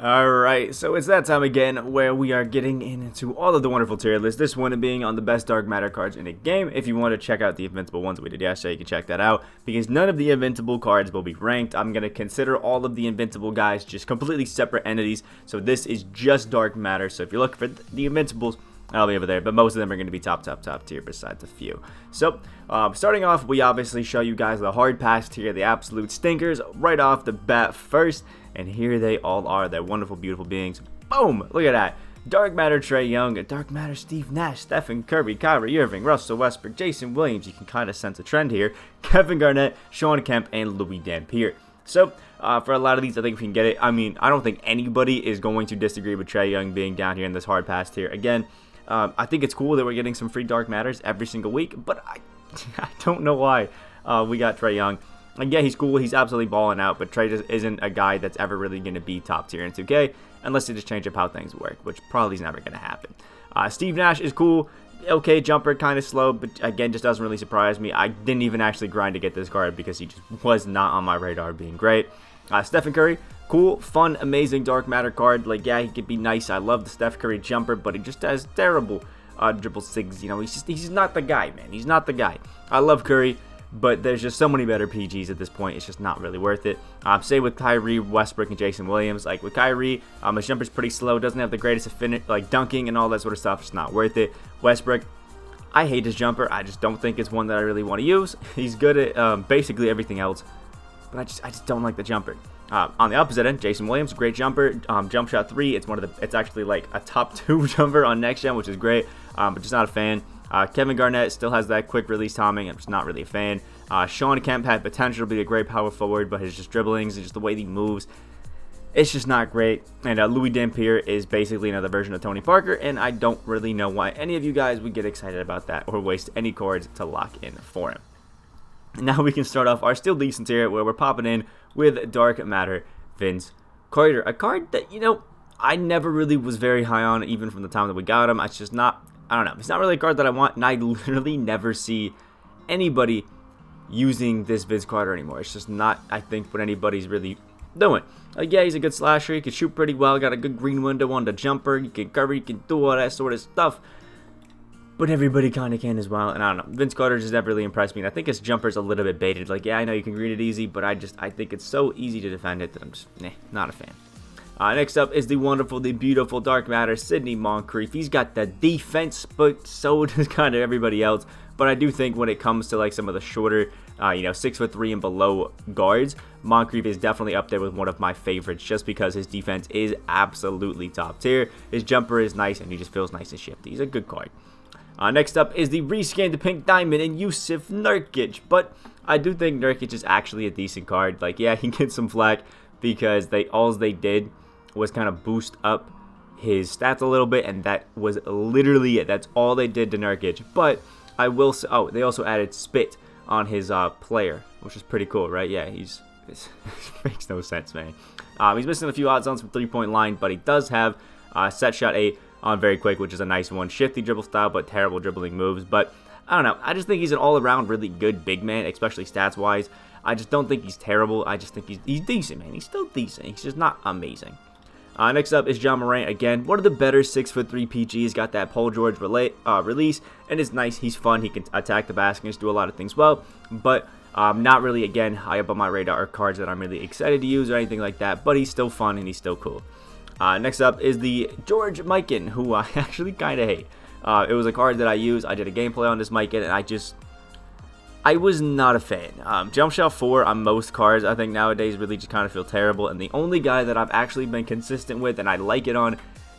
Alright, so it's that time again where we are getting into all of the wonderful tier lists. This one being on the best dark matter cards in a game. If you want to check out the invincible ones we did yesterday, you can check that out because none of the invincible cards will be ranked. I'm going to consider all of the invincible guys just completely separate entities. So this is just dark matter. So if you're looking for the invincibles, I'll be over there, but most of them are going to be top tier besides a few. So, starting off, we obviously show you guys the hard pass tier, the absolute stinkers, right off the bat first. And here they all are, they're wonderful, beautiful beings. Boom! Look at that. Dark Matter Trae Young, Dark Matter Steve Nash, Stephen Curry, Kyrie Irving, Russell Westbrook, Jason Williams. You can kind of sense a trend here. Kevin Garnett, Shawn Kemp, and Louis Dampier. So, for a lot of these, I think we can get it. I mean, I don't think anybody is going to disagree with Trae Young being down here in this hard pass tier. Again, I think it's cool that we're getting some free Dark Matters every single week, but I don't know why we got Trae Young. And yeah, he's cool, he's absolutely balling out, but Trae just isn't a guy that's ever really going to be top tier in 2K, unless they just change up how things work, which probably is never going to happen. Steve Nash is cool, okay, jumper, kind of slow, but again, just doesn't really surprise me. I didn't even actually grind to get this card because he just was not on my radar being great. Stephen Curry, cool, fun, amazing dark matter card. Like, yeah, he could be nice. I love the Steph Curry jumper, but he just has terrible dribble sigs. You know, he's not the guy, man. He's not the guy. I love Curry, but there's just so many better PGs at this point. It's just not really worth it. Same with Kyrie, Westbrook, and Jason Williams. Like with Kyrie, his jumper's pretty slow. Doesn't have the greatest affinity, like dunking and all that sort of stuff. It's not worth it. Westbrook, I hate his jumper. I just don't think it's one that I really want to use. He's good at basically everything else, but I just don't like the jumper. On the opposite end, Jason Williams, great jumper, jump shot 3. It's actually like a top 2 jumper on next gen, which is great, but just not a fan. Kevin Garnett still has that quick release timing. I'm just not really a fan. Shawn Kemp had potential to be a great power forward, but his just dribblings and just the way he moves, it's just not great. And Louis Dampier is basically another version of Tony Parker, and I don't really know why any of you guys would get excited about that or waste any cards to lock in for him. Now we can start off our still decent tier where we're popping in with Dark Matter Vince Carter. A card that, you know, I never really was very high on even from the time that we got him. It's just not, I don't know, it's not really a card that I want, and I literally never see anybody using this Vince Carter anymore. It's just not, I think, what anybody's really doing. Yeah, he's a good slasher, he can shoot pretty well, got a good green window on the jumper, you can cover, you can do all that sort of stuff. But everybody kind of can as well, and I don't know. Vince Carter just never really impressed me, and I think his jumper's a little bit baited. Like, yeah, I know you can green it easy, but I think it's so easy to defend it that I'm just, not a fan. Next up is the wonderful, the beautiful Dark Matter, Sidney Moncrief. He's got the defense, but so does kind of everybody else. But I do think when it comes to like some of the shorter, 6'3" and below guards, Moncrief is definitely up there with one of my favorites just because his defense is absolutely top tier. His jumper is nice, and he just feels nice and shifty. He's a good card. Next up is the reskin to Pink Diamond and Yusuf Nurkic, but I do think Nurkic is actually a decent card. Like, yeah, he gets some flack because all they did was kind of boost up his stats a little bit, and that was literally it. That's all they did to Nurkic. But I will say, oh, they also added spit on his player, which is pretty cool, right? Yeah, it makes no sense, man. He's missing a few odds on some three-point line, but he does have set shot 8 on very quick, which is a nice one. Shifty dribble style, but terrible dribbling moves. But I don't know. I just think he's an all-around really good big man, especially stats-wise. I just don't think he's terrible. I just think he's decent, man. He's still decent. He's just not amazing. Next up is John Morant. Again, one of the better 6'3" PGs. Got that Paul George release, and it's nice. He's fun. He can attack the basket and just do a lot of things well. But not really, again, high up on my radar or cards that I'm really excited to use or anything like that. But he's still fun and he's still cool. Next up is the George Mikan, who I actually kind of hate. It was a card that I used. I did a gameplay on this Mikan, and I was not a fan. Jump shot 4 on most cards, I think nowadays really just kind of feel terrible. And the only guy that I've actually been consistent with and I like it on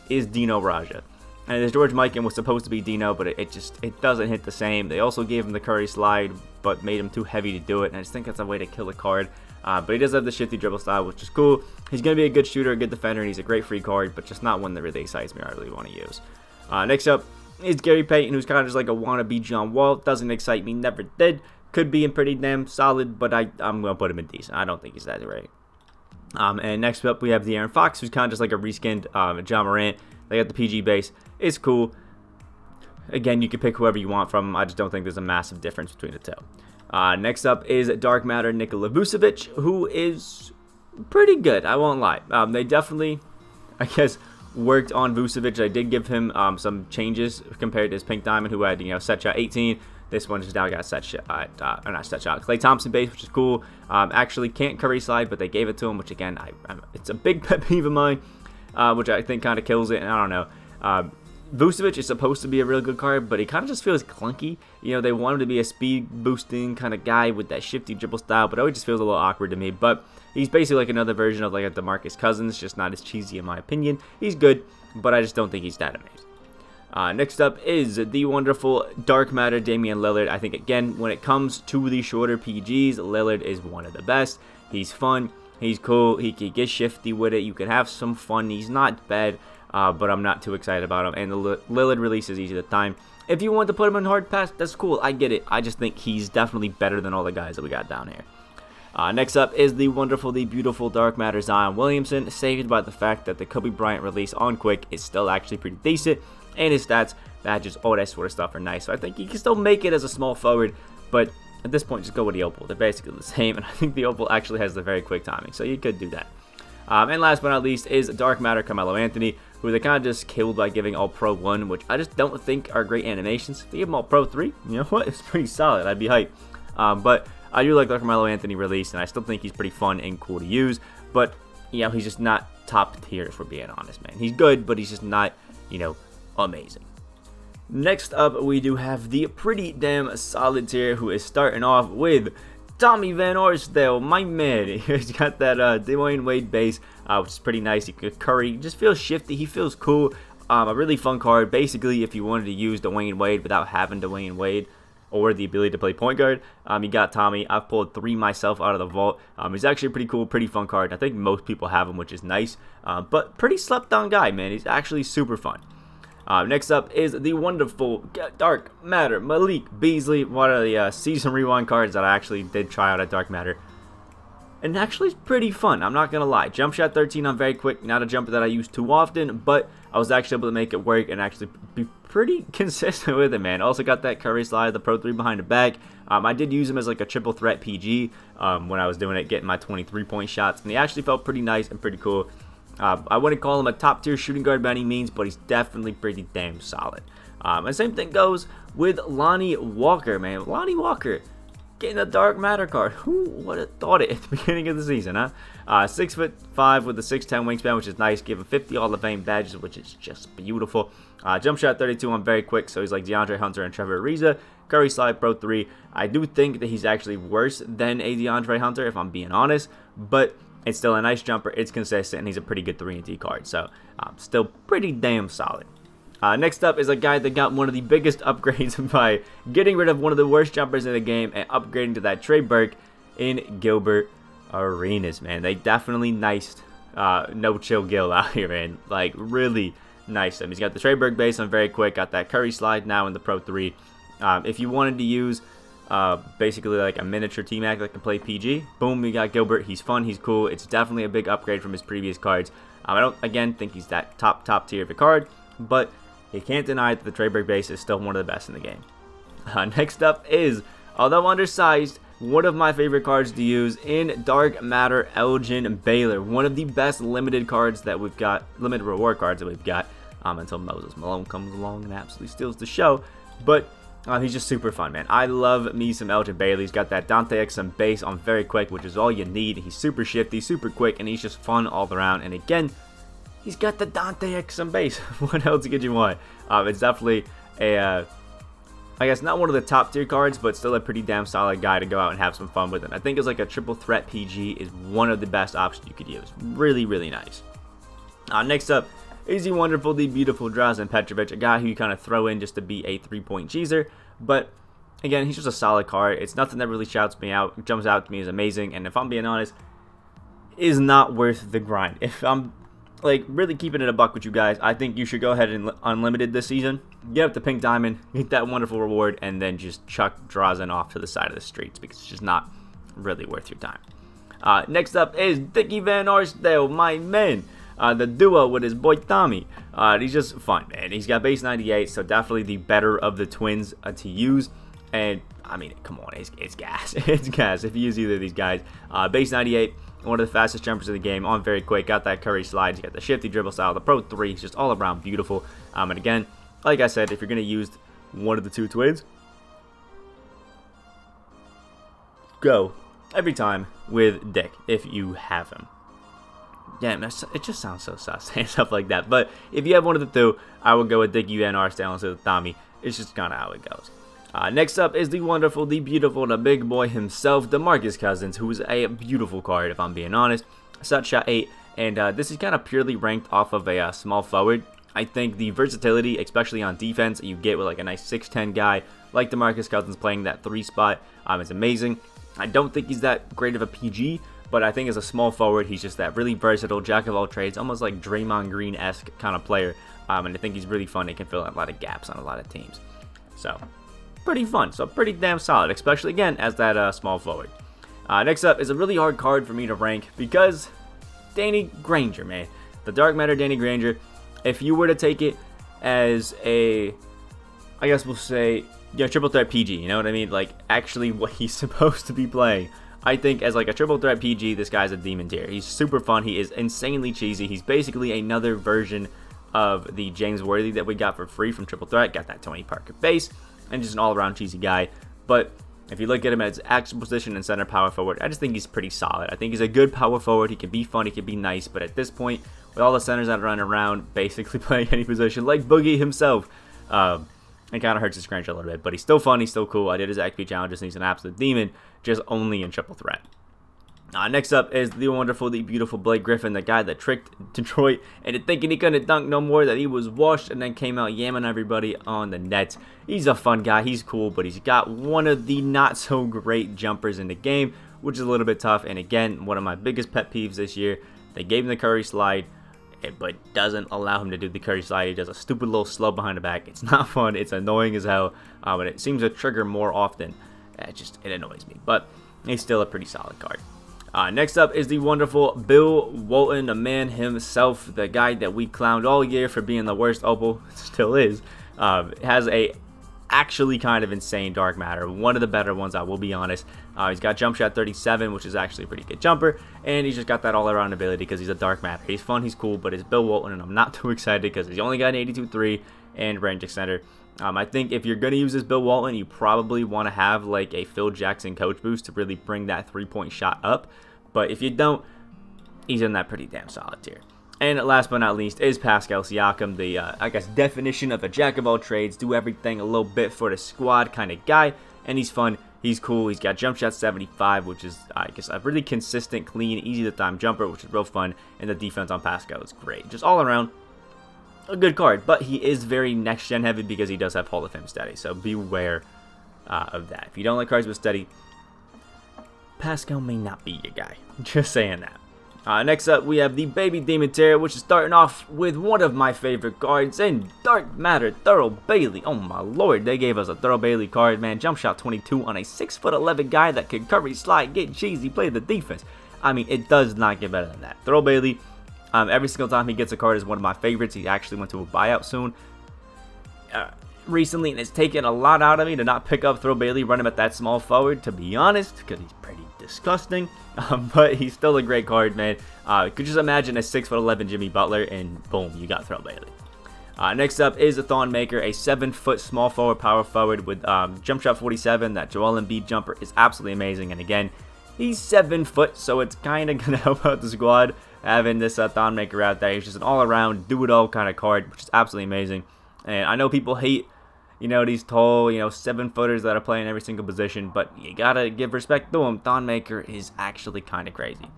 is Dino Raja. And this George Mikan was supposed to be Dino, but it doesn't hit the same. They also gave him the Curry slide, but made him too heavy to do it. And I just think that's a way to kill a card. But he does have the shifty dribble style, which is cool. He's going to be a good shooter, a good defender, and he's a great free card, but just not one that really excites me or I really want to use. Next up is Gary Payton, who's kind of just like a wannabe John Wall. Doesn't excite me, never did. Could be in pretty damn solid, but I'm going to put him in decent. I don't think he's that great. And next up, we have the Aaron Fox, who's kind of just like a reskinned John Morant. They got the PG base. It's cool. Again, you can pick whoever you want from him. I just don't think there's a massive difference between the two. Next up is Dark Matter Nikola Vucevic, who is pretty good, I won't lie. They definitely I guess, worked on Vucevic. I did give him some changes compared to his Pink Diamond, who had, set shot 18. This one just now got set shot, not set shot, Klay Thompson base, which is cool. Actually can't Curry slide, but they gave it to him, which again, it's a big pet peeve of mine, which I think kind of kills it. And I don't know. Vucevic is supposed to be a real good card, but he kind of just feels clunky. They want him to be a speed boosting kind of guy with that shifty dribble style, but it always just feels a little awkward to me. But he's basically like another version of like a DeMarcus Cousins, just not as cheesy in my opinion. He's good, but I just don't think he's that amazing. Next up is the wonderful Dark Matter Damian Lillard. I think, again, when it comes to the shorter PGs, Lillard is one of the best. He's fun. He's cool. He can get shifty with it. You can have some fun. He's not bad, but I'm not too excited about him. And the Lillard release is easy to time. If you want to put him in hard pass, that's cool. I get it. I just think he's definitely better than all the guys that we got down here. Next up is the wonderful, the beautiful Dark Matter Zion Williamson, saved by the fact that the Kobe Bryant release on Quick is still actually pretty decent. And his stats, badges, all that sort of stuff are nice. So I think you can still make it as a small forward, but at this point, just go with the Opal. They're basically the same, and I think the Opal actually has the very quick timing, so you could do that. And last but not least is Dark Matter Carmelo Anthony, who they kind of just killed by giving All Pro 1, which I just don't think are great animations. If they give him All Pro 3, you know what? It's pretty solid. I'd be hyped. But I do like the Carmelo Anthony release, and I still think he's pretty fun and cool to use. But, he's just not top tier, if we're being honest, man. He's good, but he's just not, amazing. Next up, we do have the pretty damn solid tier, who is starting off with Tommy Van Arsdale, my man. He's got that Dwayne Wade base, which is pretty nice. He could Curry, he just feels shifty. He feels cool. A really fun card. Basically, if you wanted to use Dwayne Wade without having Dwayne Wade or the ability to play point guard, you got Tommy. I've pulled 3 myself out of the vault. He's actually a pretty cool, pretty fun card. I think most people have him, which is nice. But pretty slept on guy, man. He's actually super fun. Next up is the wonderful Dark Matter Malik Beasley, one of the Season Rewind cards that I actually did try out at Dark Matter. And actually it's pretty fun, I'm not going to lie. Jump shot 13 on very quick, not a jumper that I use too often, but I was actually able to make it work and actually be pretty consistent with it, man. Also got that Curry slide, the Pro 3 behind the back. I did use him as like a triple threat PG when I was doing it, getting my 23-point shots, and he actually felt pretty nice and pretty cool. I wouldn't call him a top-tier shooting guard by any means, but he's definitely pretty damn solid. And same thing goes with Lonnie Walker, man. Lonnie Walker getting a Dark Matter card. Who would have thought it at the beginning of the season, huh? 6'5" with a 6'10" wingspan, which is nice. Give him 50 Hall of Fame badges, which is just beautiful. Jump shot 32 on very quick, so he's like DeAndre Hunter and Trevor Ariza. Curry slide Pro 3. I do think that he's actually worse than a DeAndre Hunter, if I'm being honest, but it's still a nice jumper, it's consistent, and he's a pretty good 3-and-D card, so still pretty damn solid. Next up is a guy that got one of the biggest upgrades by getting rid of one of the worst jumpers in the game and upgrading to that Trey Burke in Gilbert Arenas, man. They definitely niced No Chill Gil out here, man. Like, really nice him. He's got the Trey Burke base on very quick, got that Curry slide now in the Pro 3. If you wanted to use basically like a miniature T-Mac that can play PG, boom, we got Gilbert. He's fun, he's cool. It's definitely a big upgrade from his previous cards. I don't, again, think he's that top tier of a card, but you can't deny that the Trey Burke base is still one of the best in the game. Next up is, although undersized, one of my favorite cards to use in Dark Matter, Elgin Baylor. One of the best limited cards that we've got, limited reward cards that we've got, until Moses Malone comes along and absolutely steals the show. But he's just super fun, man. I love me some Elgin Baylor. He's got that Dante XM base on very quick, which is all you need. He's super shifty, super quick, and he's just fun all around. And again, he's got the Dante XM base. What else could you want? It's definitely a, I guess not one of the top tier cards, but still a pretty damn solid guy to go out and have some fun with. And I think it's like a triple threat PG is one of the best options you could use. Really, really nice. Next up is the wonderful, the beautiful Drazen Petrovic, a guy who you kind of throw in just to be a 3-point cheeser. But again, he's just a solid card. It's nothing that really jumps out to me as amazing. And if I'm being honest, is not worth the grind. If I'm like really keeping it a buck with you guys, I think you should go ahead and unlimited this season. Get up the Pink Diamond, get that wonderful reward, and then just chuck Drazen off to the side of the streets because it's just not really worth your time. Next up is Dickie Van Arsdale, my man. The duo with his boy Tommy. He's just fun, man. He's got base 98, so definitely the better of the twins to use. And I mean, come on, it's gas. It's gas if you use either of these guys. Base 98, one of the fastest jumpers in the game, on very quick, got that Curry slide, you got the shifty dribble style, the Pro 3, he's just all around beautiful. And again, like I said, if you're going to use one of the two twins, go every time with Dick if you have him. Damn, it just sounds so sus saying stuff like that. But if you have one of the two, I would go with Dick UNR style instead of Tommy. It's just kind of how it goes. Next up is the wonderful, the beautiful, the big boy himself, DeMarcus Cousins, who is a beautiful card, if I'm being honest. Shot 8, and this is kind of purely ranked off of a small forward. I think the versatility, especially on defense, you get with like a nice 6'10 guy like DeMarcus Cousins playing that 3 spot, is amazing. I don't think he's that great of a PG, but I think as a small forward, he's just that really versatile, jack of all trades, almost like Draymond Green-esque kind of player. And I think he's really fun. He can fill in a lot of gaps on a lot of teams. So, pretty fun. So, pretty damn solid, especially, again, as that small forward. Next up is a really hard card for me to rank because Danny Granger, man. The Dark Matter Danny Granger, if you were to take it as a, I guess we'll say, triple threat PG, you know what I mean? Like, actually what he's supposed to be playing. I think as like a triple threat PG, this guy's a demon tier. He's super fun. He is insanely cheesy. He's basically another version of the James Worthy that we got for free from Triple Threat. Got that Tony Parker base and just an all-around cheesy guy. But if you look at him at his actual position and center power forward, I just think he's pretty solid. I think he's a good power forward. He can be fun. He can be nice. But at this point, with all the centers that are running around, basically playing any position, like Boogie himself, it kind of hurts his Granger a little bit. But he's still fun. He's still cool. I did his XP challenges, and he's an absolute demon, just only in Triple Threat. Next up is the wonderful, the beautiful Blake Griffin, the guy that tricked Detroit into thinking he couldn't dunk no more, that he was washed, and then came out yamming everybody on the net. He's a fun guy. He's cool, but he's got one of the not-so-great jumpers in the game, which is a little bit tough. And again, one of my biggest pet peeves this year, they gave him the Curry slide, but doesn't allow him to do the Curry slide. He does a stupid little slow behind the back. It's not fun. It's annoying as hell, but it seems to trigger more often. It annoys me, but he's still a pretty solid card. Next up is the wonderful Bill Walton, the man himself, the guy that we clowned all year for being the worst opal, still is. Has a actually kind of insane dark matter, one of the better ones, I will be honest. He's got jump shot 37, which is actually a pretty good jumper, and he's just got that all-around ability because he's a dark matter. He's fun, he's cool, but it's Bill Walton, and I'm not too excited because he's only got an 82-3 and range extender. I think if you're going to use this Bill Walton, you probably want to have like a Phil Jackson coach boost to really bring that three-point shot up. But if you don't, he's in that pretty damn solid tier. And last but not least is Pascal Siakam, the, I guess, definition of a jack of all trades, do everything a little bit for the squad kind of guy. And he's fun, he's cool, he's got jump shot 75, which is, I guess, a really consistent, clean, easy to time jumper, which is real fun. And the defense on Pascal is great. Just all around, a good card, but he is very next-gen heavy because he does have Hall of Fame steady, so beware of that. If you don't like cards with steady, Pascal may not be your guy. Just saying that. Next up, we have the Baby Demon tier, which is starting off with one of my favorite cards in Dark Matter, Thurl Bailey. Oh my lord, they gave us a Thurl Bailey card, man. Jump shot 22 on a 6'11" guy that can curry, slide, get cheesy, play the defense. I mean, it does not get better than that. Thurl Bailey, every single time he gets a card is one of my favorites. He actually went to a buyout soon. Recently, and it's taken a lot out of me to not pick up Thurl Bailey, run him at that small forward, to be honest, because he's pretty disgusting, but he's still a great card, man. Could just imagine a 6'11" Jimmy Butler, and boom, you got Thurl Bailey. Next up is a Thon Maker, a 7-foot small forward, power forward with jump shot 47. That Joel Embiid jumper is absolutely amazing, and again, he's 7 foot, so it's kind of gonna help out the squad having this Thon Maker out there. He's just an all-around, do-it-all kind of card, which is absolutely amazing. And I know people hate, these tall, 7-footers that are playing every single position, but you gotta give respect to him. Thon Maker is actually kind of crazy.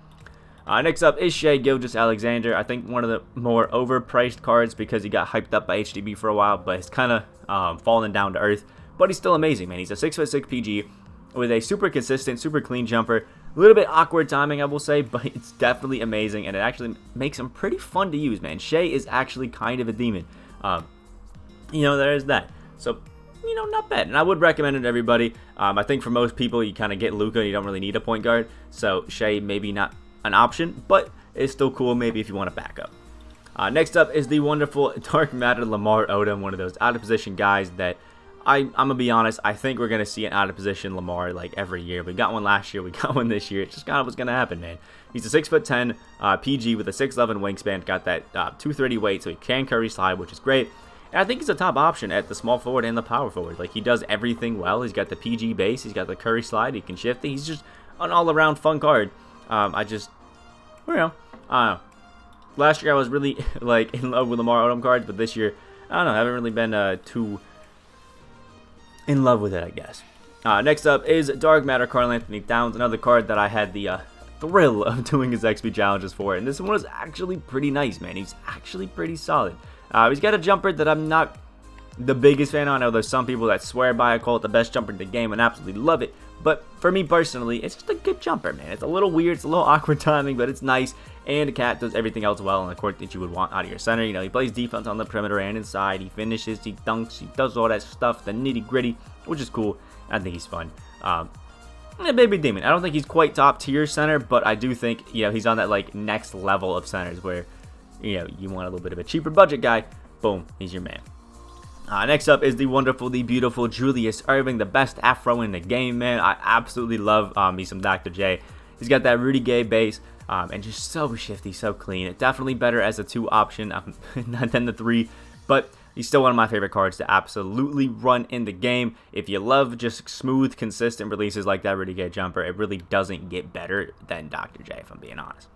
Next up is Shai Gilgeous-Alexander. I think one of the more overpriced cards because he got hyped up by HDB for a while, but it's kind of fallen down to earth. But he's still amazing, man. He's a 6'6" PG with a super consistent, super clean jumper. A little bit awkward timing, I will say, but it's definitely amazing, and it actually makes him pretty fun to use, man. Shai is actually kind of a demon. There is that. So, not bad. And I would recommend it to everybody. I think for most people, you kind of get Luka, and you don't really need a point guard. So, Shai maybe not an option, but it's still cool maybe if you want to back up. Next up is the wonderful Dark Matter Lamar Odom, one of those out-of-position guys that I'm going to be honest, I think we're going to see an out-of-position Lamar like every year. We got one last year, we got one this year. It's just kind of what's going to happen, man. He's a 6'10", PG with a 6'11" wingspan, got that 230 weight, so he can carry slide, which is great. And I think he's a top option at the small forward and the power forward. Like, he does everything well. He's got the PG base, he's got the curry slide, he can shift it. He's just an all-around fun card. I don't know. Last year I was really like in love with Lamar Odom cards, but this year, I don't know, I haven't really been too in love with it, I guess. Next up is Dark Matter Karl-Anthony Towns, another card that I had the thrill of doing his XP challenges for, and this one is actually pretty nice, man. He's actually pretty solid. He's got a jumper that I'm not the biggest fan on. I know there's some people that swear by it, call it the best jumper in the game, and absolutely love it. But for me personally, it's just a good jumper, man. It's a little weird, it's a little awkward timing, but it's nice. And Cat does everything else well on the court that you would want out of your center. You know, he plays defense on the perimeter and inside. He finishes, he dunks, he does all that stuff, the nitty gritty, which is cool. I think he's fun. Baby Demon. I don't think he's quite top tier center, but I do think, you know, he's on that like next level of centers where, you know, you want a little bit of a cheaper budget guy. Boom, he's your man. Next up is the wonderful, the beautiful Julius Erving, the best afro in the game, man. I absolutely love me some Dr. J. He's got that Rudy Gay base, and just so shifty, so clean. Definitely better as a 2 option than the 3, but he's still one of my favorite cards to absolutely run in the game. If you love just smooth, consistent releases like that Rudy Gay jumper, it really doesn't get better than Dr. J, if I'm being honest.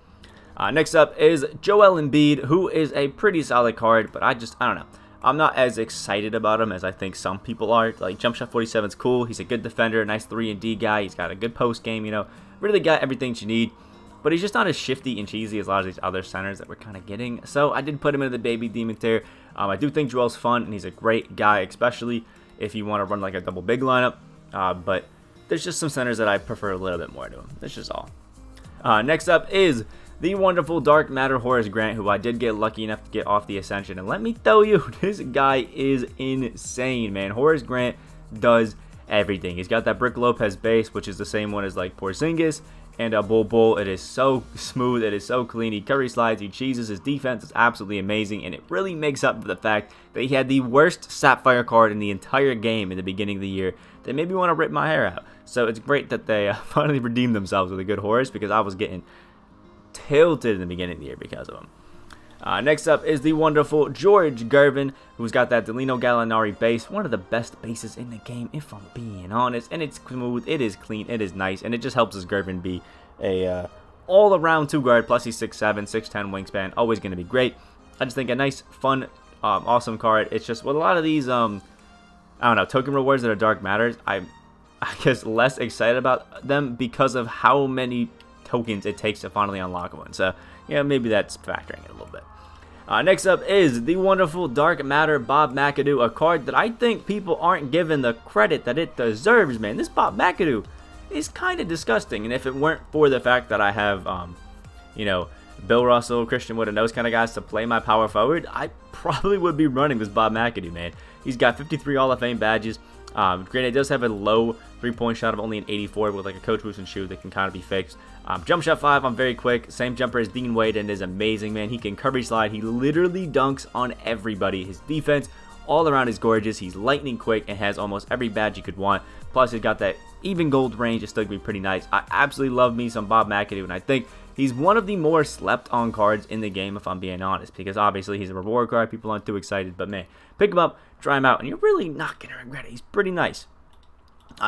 Next up is Joel Embiid, who is a pretty solid card, but I don't know. I'm not as excited about him as I think some people are. Like, Jump Shot 47 is cool. He's a good defender, nice 3-and-D guy. He's got a good post game, you know. Really got everything you need. But he's just not as shifty and cheesy as a lot of these other centers that we're kind of getting. So I did put him into the baby demon tier. I do think Joel's fun, and he's a great guy, especially if you want to run like a double big lineup. But there's just some centers that I prefer a little bit more to him. That's just all. Next up is the wonderful Dark Matter Horace Grant, who I did get lucky enough to get off the Ascension. And let me tell you, this guy is insane, man. Horace Grant does everything. He's got that Brick Lopez base, which is the same one as like Porzingis and Bull. It is so smooth. It is so clean. He curry slides. He cheeses. His defense is absolutely amazing. And it really makes up for the fact that he had the worst Sapphire card in the entire game in the beginning of the year. That made me want to rip my hair out. So it's great that they finally redeemed themselves with a good Horace, because I was getting tilted in the beginning of the year because of him. Next up is the wonderful George Gervin, who's got that Delino Gallinari base, one of the best bases in the game, if I'm being honest. And it's smooth, it is clean, it is nice, and it just helps his Gervin be a all-around 2-guard, plus he's 6'7", 6'10" wingspan, always going to be great. I just think a nice, fun, awesome card. It's just with a lot of these, I don't know, token rewards that are Dark Matters, I guess less excited about them because of how many tokens it takes to finally unlock one. So, yeah, maybe that's factoring it a little bit. Next up is the wonderful Dark Matter Bob McAdoo, a card that I think people aren't given the credit that it deserves, man. This Bob McAdoo is kind of disgusting, and if it weren't for the fact that I have, you know, Bill Russell, Christian Wood, and those kind of guys to play my power forward, I probably would be running this Bob McAdoo, man. He's got 53 Hall of Fame badges. Granted, it does have a low 3-point shot of only an 84 with like a coach boost and shoe that can kind of be fixed. Jump shot 5, I'm very quick. Same jumper as Dean Wade, and is amazing, man. He can curry slide. He literally dunks on everybody. His defense all around is gorgeous. He's lightning quick and has almost every badge you could want. Plus, he's got that even gold range. It's still going to be pretty nice. I absolutely love me some Bob McAdoo, and I think he's one of the more slept on cards in the game, if I'm being honest, because obviously he's a reward card. People aren't too excited, but man, pick him up, try him out, and you're really not going to regret it. He's pretty nice.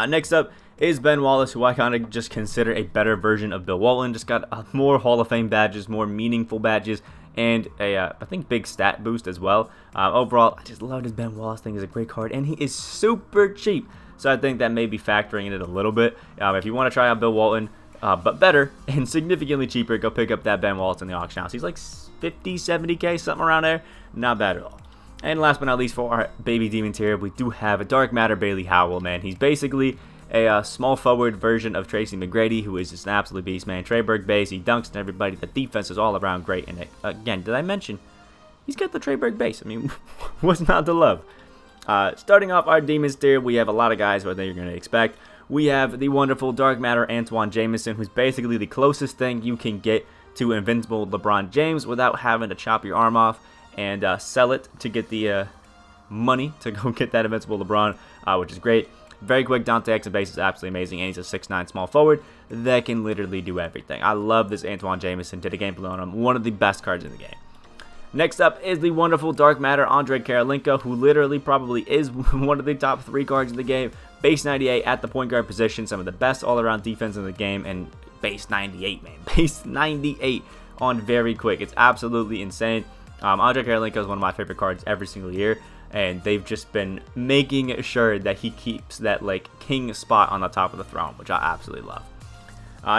Next up is Ben Wallace, who I kind of just consider a better version of Bill Walton. Just got more Hall of Fame badges, more meaningful badges, and a, I think, big stat boost as well. Overall, I just love this Ben Wallace thing. He's a great card, and he is super cheap. So I think that may be factoring in it a little bit. If you want to try out Bill Walton, but better and significantly cheaper, go pick up that Ben Wallace in the auction house. He's like 50, 70K, something around there. Not bad at all. And last but not least, for our baby demon tier, we do have a Dark Matter Bailey Howell, man. He's basically a small forward version of Tracy McGrady, who is just an absolute beast, man. Treyberg base, he dunks on everybody. The defense is all around great. And again, did I mention he's got the Treyberg base? I mean, what's not to love? Starting off our demons tier, we have a lot of guys who I think you're going to expect. We have the wonderful Dark Matter Antoine Jameson, who's basically the closest thing you can get to invincible LeBron James without having to chop your arm off and sell it to get the money to go get that invincible LeBron, which is great. Very quick Dante X and base is absolutely amazing, and he's a 6'9" small forward that can literally do everything. I love this Antoine Jameson to the gameplay on him. One of the best cards in the game. Next up is the wonderful Dark Matter Andre Karolinko, who literally probably is one of the top 3 cards in the game. Base 98 at the point guard position, some of the best all-around defense in the game, and base 98, man. Base 98 on very quick. It's absolutely insane. Andre Karolinko is one of my favorite cards every single year, and they've just been making sure that he keeps that like king spot on the top of the throne, which I absolutely love.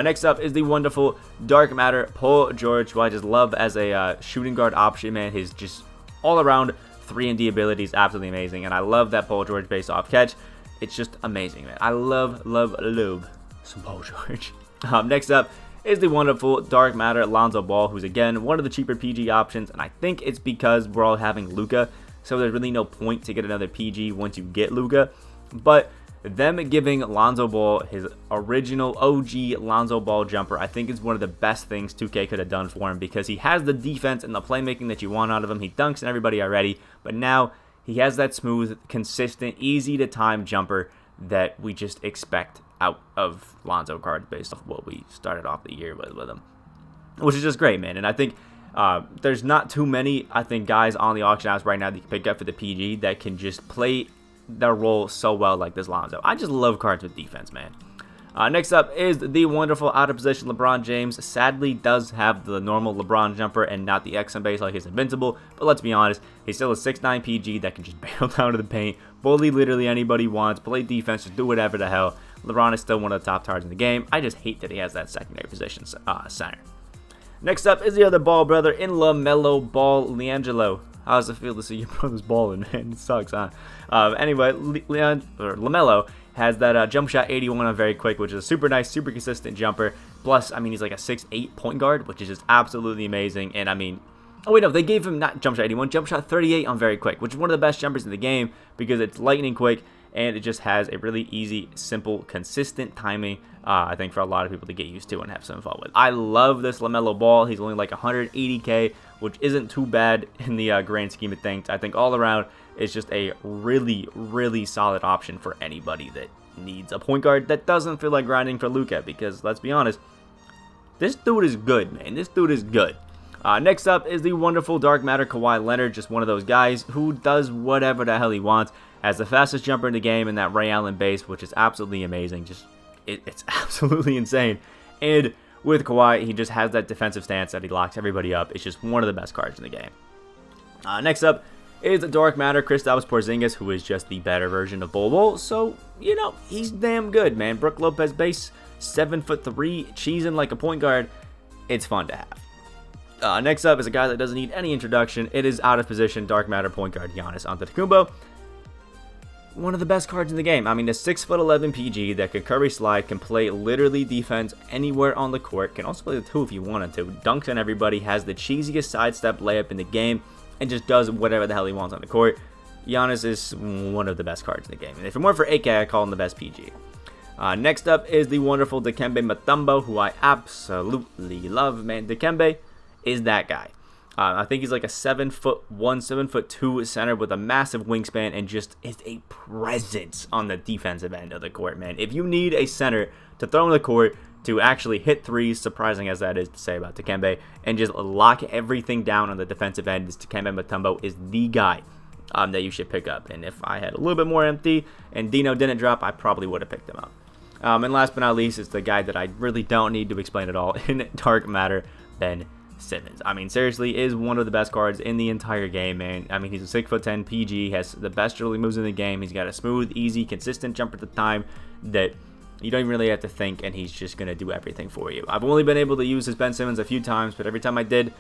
Next up is the wonderful Dark Matter Paul George, who I just love as a shooting guard option, man. His just all-around 3-and-D ability is absolutely amazing, and I love that Paul George base off catch. It's just amazing, man. I love some Paul George. Next up is the wonderful Dark Matter Lonzo Ball, who's again one of the cheaper PG options, and I think it's because we're all having Luka, so there's really no point to get another PG once you get Luka. But them giving Lonzo Ball his original OG Lonzo Ball jumper, I think is one of the best things 2K could have done for him, because he has the defense and the playmaking that you want out of him. He dunks and everybody already, but now he has that smooth, consistent, easy to time jumper that we just expect out of Lonzo cards based off what we started off the year with him, which is just great, man. And I think there's not too many, guys on the auction house right now that you can pick up for the PG that can just play their role so well like this Lonzo. I just love cards with defense, man. Next up is the wonderful out of position LeBron James. Sadly does have the normal LeBron jumper and not the XM base like his invincible, but let's be honest, he's still a 6'9" PG that can just barrel down to the paint, bully literally anybody he wants, play defense, just do whatever the hell. LeBron is still one of the top targets in the game. I just hate that he has that secondary position center. Next up is the other Ball brother in LaMelo Ball, LiAngelo. How does it feel to see your brother's balling, man? It sucks, huh? Anyway, LaMelo has that jump shot 81 on very quick, which is a super nice, super consistent jumper. Plus, I mean, he's like a 6'8" point guard, which is just absolutely amazing. And I mean, oh wait, no, they gave him not jump shot 81, jump shot 38 on very quick, which is one of the best jumpers in the game because it's lightning quick and it just has a really easy, simple, consistent timing. I think for a lot of people to get used to and have some fun with. I love this LaMelo Ball. He's only like 180k, which isn't too bad in the grand scheme of things. I think all around it's just a really, really solid option for anybody that needs a point guard that doesn't feel like grinding for Luka, because let's be honest, this dude is good, man. This dude is good. Next up is the wonderful Dark Matter Kawhi Leonard, just one of those guys who does whatever the hell he wants, has the fastest jumper in the game in that Ray Allen base, which is absolutely amazing. Just it's absolutely insane. And with Kawhi, he just has that defensive stance that he locks everybody up. It's just one of the best cards in the game. Next up is the Dark Matter Kristaps Porzingis, who is just the better version of Bol Bol. So, you know, he's damn good, man. Brook Lopez base, 7'3", cheesing like a point guard. It's fun to have. Next up is a guy that doesn't need any introduction. It is out of position Dark Matter point guard Giannis Antetokounmpo. One of the best cards in the game. I mean, a 6'11" PG that can curry slide, can play literally defense anywhere on the court, can also play the 2 if you wanted to, dunks on everybody, has the cheesiest sidestep layup in the game, and just does whatever the hell he wants on the court. Giannis is one of the best cards in the game. And if it weren't for AK, I call him the best PG. Next up is the wonderful Dikembe Mutombo, who I absolutely love, man. Dikembe is that guy. I think he's like a 7'1", 7'2" center with a massive wingspan and just is a presence on the defensive end of the court, man. If you need a center to throw in the court to actually hit threes, surprising as that is to say about Dikembe, and just lock everything down on the defensive end, this Dikembe Mutombo is the guy that you should pick up. And if I had a little bit more empty and Dino didn't drop, I probably would have picked him up. And last but not least is the guy that I really don't need to explain at all in Dark Matter, Ben Simmons. I mean, seriously, is one of the best cards in the entire game, man. I mean, he's a 6'10" PG, has the best dribbling moves in the game. He's got a smooth, easy, consistent jumper at the time that you don't even really have to think, and he's just going to do everything for you. I've only been able to use his Ben Simmons a few times, but every time I did,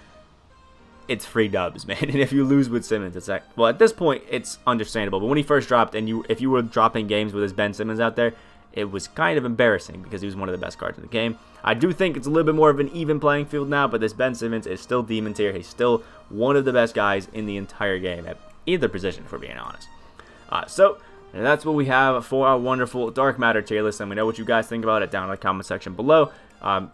it's free dubs, man. And if you lose with Simmons, it's like, well, at this point, it's understandable. But when he first dropped, and if you were dropping games with his Ben Simmons out there, it was kind of embarrassing because he was one of the best cards in the game. I do think it's a little bit more of an even playing field now, but this Ben Simmons is still demon tier. He's still one of the best guys in the entire game at either position, for being honest. So that's what we have for our wonderful Dark Matter tier list. Let me know what you guys think about it down in the comment section below.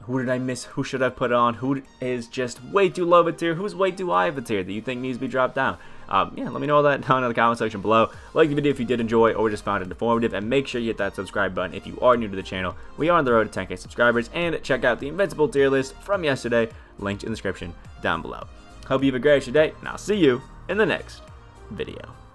Who did I miss? Who should I put on? Who is just way too low of a tier? Who's way too high of a tier that you think needs to be dropped down? Yeah, let me know all that down in the comment section below. Like the video if you did enjoy or just found it informative, and make sure you hit that subscribe button if you are new to the channel. We are on the road to 10K subscribers, and check out the Invincible tier list from yesterday, linked in the description down below. Hope you have a great day, and I'll see you in the next video.